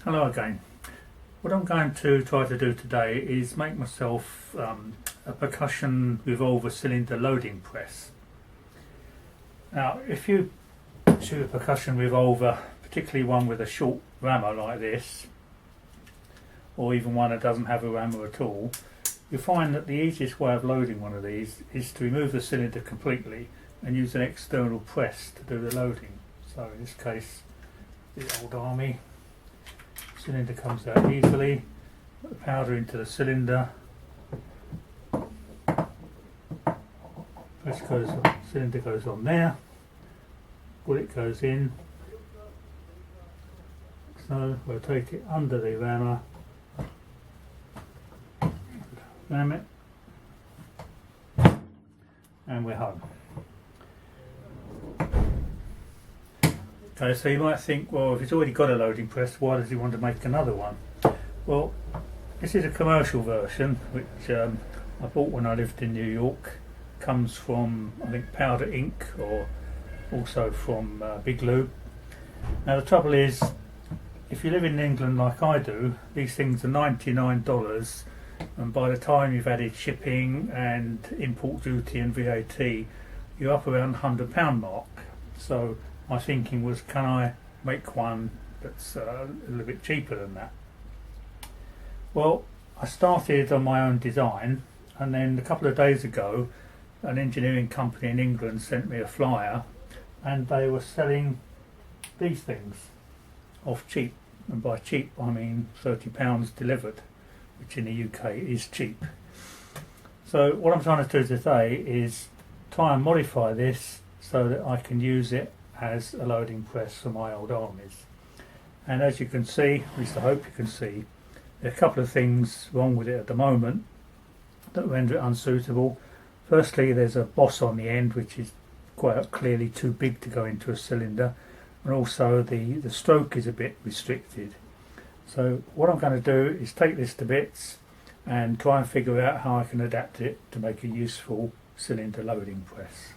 Hello again. What I'm going to try to do today is make myself a Percussion Revolver cylinder loading press. Now if you shoot a Percussion Revolver, particularly one with a short rammer like this, or even one that doesn't have a rammer at all, you'll find that the easiest way of loading one of these is to remove the cylinder completely and use an external press to do the loading. So in this case, the old army cylinder comes out easily. Put the powder into the cylinder. Press goes on, cylinder goes on there. Bullet goes in. So rotate it under the rammer. Ram it, and we're home. Okay, so you might think, well, if he's already got a loading press, why does he want to make another one? Well, this is a commercial version which I bought when I lived in New York. Comes from, I think, Powder Ink, or also from Big Lube. Now the trouble is, if you live in England like I do, these things are $99, and by the time you've added shipping and import duty and VAT, you're up around £100 mark. So my thinking was, can I make one that's a little bit cheaper than that? Well, I started on my own design, and then a couple of days ago an engineering company in England sent me a flyer, and they were selling these things off cheap, and by cheap I mean £30 delivered, which in the UK is cheap. So what I'm trying to do today is try and modify this so that I can use it as a loading press for my old armies. And as you can see, at least I hope you can see, there are a couple of things wrong with it at the moment that render it unsuitable. Firstly, there's a boss on the end which is quite clearly too big to go into a cylinder, and also the stroke is a bit restricted. So what I'm going to do is take this to bits and try and figure out how I can adapt it to make a useful cylinder loading press.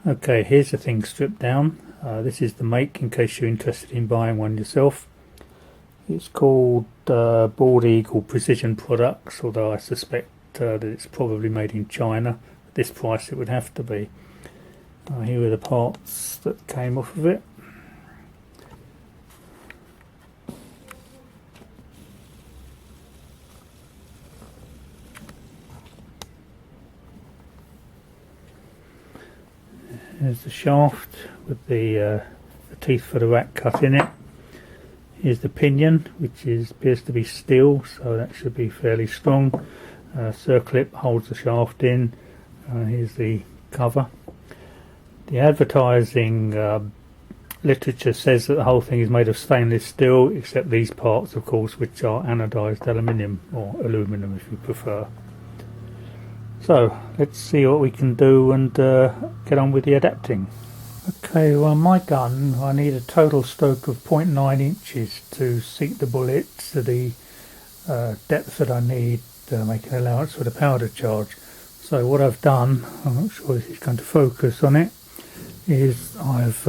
Okay, here's the thing stripped down. This is the make, in case you're interested in buying one yourself. It's called Bald Eagle Precision Products, although I suspect that it's probably made in China. At this price it would have to be. Here are the parts that came off of it. There's the shaft with the teeth for the rack cut in it. Here's the pinion, which appears to be steel, so that should be fairly strong. Circlip holds the shaft in. Here's the cover. The advertising literature says that the whole thing is made of stainless steel, except these parts, of course, which are anodized aluminium, or aluminum if you prefer. So let's see what we can do and get on with the adapting. Okay, well, on my gun I need a total stroke of 0.9 inches to seat the bullet to the depth that I need, making allowance for the powder charge. So So what I've done, I'm not sure if it's going to focus on it, is I've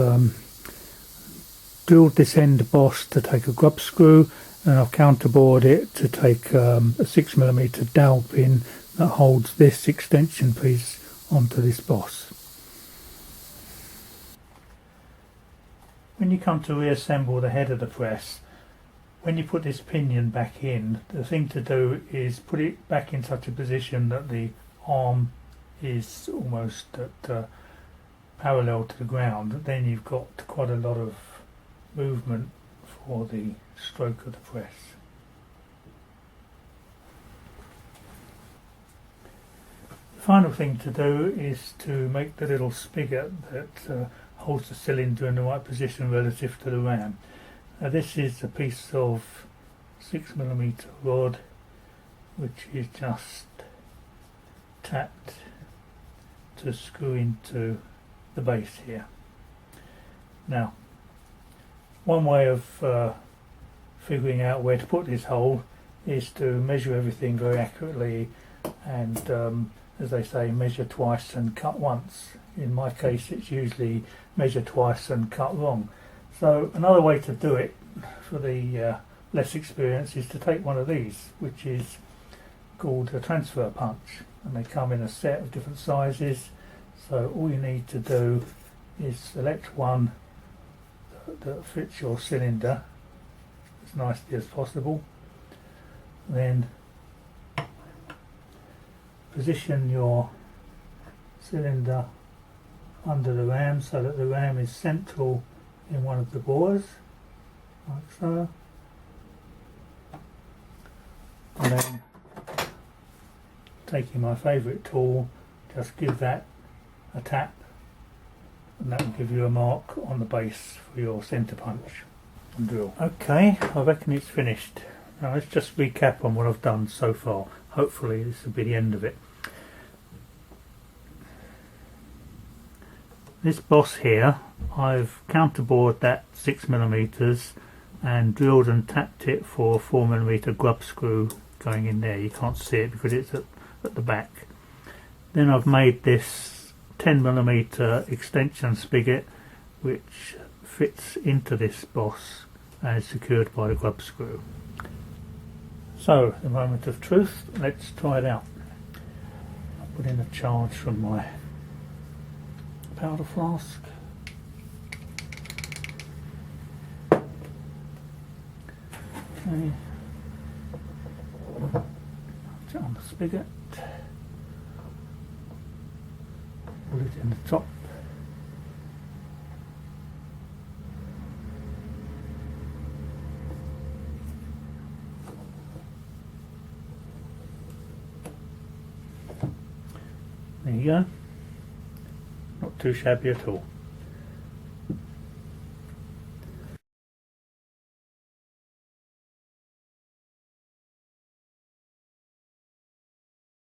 drilled this end boss to take a grub screw, and I've counterbored it to take a 6mm dowel pin that holds this extension piece onto this boss. When you come to reassemble the head of the press, when you put this pinion back in, the thing to do is put it back in such a position that the arm is almost at parallel to the ground. Then you've got quite a lot of movement for the stroke of the press. The final thing to do is to make the little spigot that holds the cylinder in the right position relative to the ram. Now this is a piece of 6mm rod which is just tapped to screw into the base here. Now, one way of figuring out where to put this hole is to measure everything very accurately and as they say, measure twice and cut once. In my case it's usually measure twice and cut wrong. So another way to do it for the less experienced is to take one of these, which is called a transfer punch, and they come in a set of different sizes. So all you need to do is select one that fits your cylinder as nicely as possible, then position your cylinder under the ram so that the ram is central in one of the bores, like so, and then taking my favourite tool, just give that a tap, and that will give you a mark on the base for your centre punch and drill. Okay, I reckon it's finished. Now let's just recap on what I've done so far. Hopefully this will be the end of it. This boss here, I've counterbored that 6mm and drilled and tapped it for a 4mm grub screw going in there. You can't see it because it's at the back. Then I've made this 10mm extension spigot which fits into this boss and is secured by the grub screw. So, the moment of truth, let's try it out. I'll put in a charge from my powder flask. Okay. Put it on the spigot. Put it in the top. There you go. Not too shabby at all.